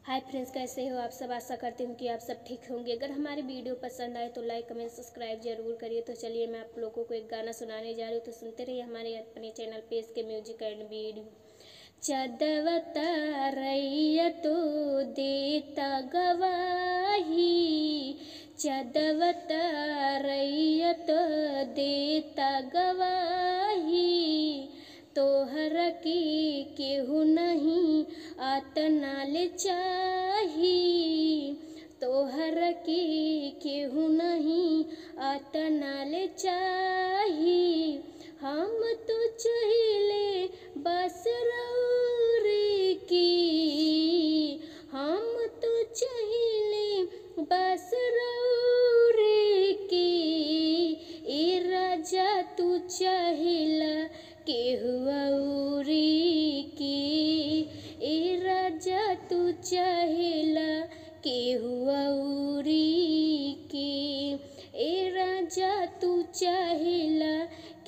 Hi friends, कैसे हो आप सब। आशा करती हूँ कि आप सब ठीक होंगे। अगर हमारी वीडियो पसंद आए तो लाइक कमेंट सब्सक्राइब जरूर करिए। तो चलिए मैं आप लोगों को एक गाना सुनाने जा रही हूँ, तो सुनते रहिए हमारे अपने चैनल पे इसके म्यूजिक एंड वीडियो। चदवता रैया तो देता गवाही, चदवता रैया तो देता गवाही, तोहर की केहू नहीं आतनाल चाही, तोहर की केहू नहीं आतनाल चाही। हम तो चहिले बस रौरे की, हम तो चहिले बस रौरे की, ए राजा तू चाहिला केहू औरी की, ए राजा तू चाहिला केहू औरी की, ए राजा तू चाहिला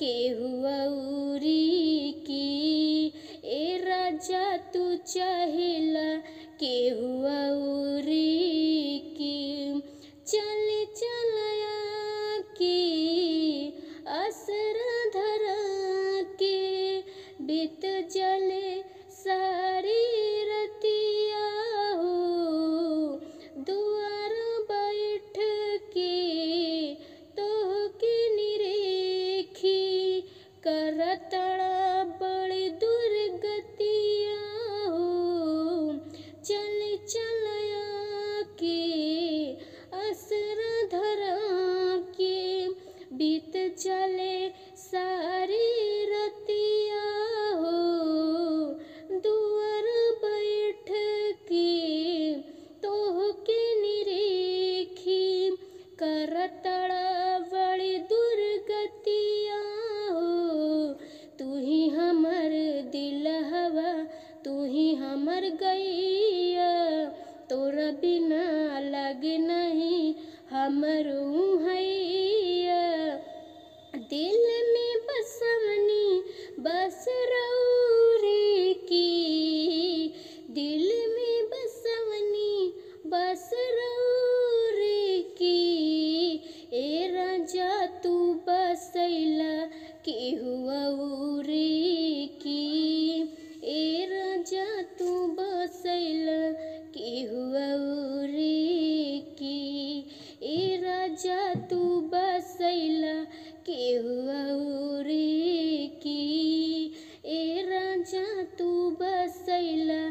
केहू औरी की, ए राजा तू चाहिला केहू औरी की। चल चलया की असरा धरा के, बीत जले सारी रतिया हो, दुआर बैठ के तोहके निरेखी, करतड़ा बड़ी दुर्गतिया हो। चल चलया के असरा धरा के, बीत चले सारी रतिया हो, दुआर बैठ के तोहके निरेखी, करतड़ा बड़ी दुर्गतिया हो। तू ही हमर दिल हवा, तू ही हमर गैया, तोरा बिना लगे नहीं हमर हैया। दिल में बसवनी बस रौरे की, दिल में बसवनी बस रौरे की, ए राजा तू बसैला केहू औरी की, ए राजा तू बसैला केहू औरी की, ए राजा तू बसैला केहू औरी की, ए राजा तू बसैला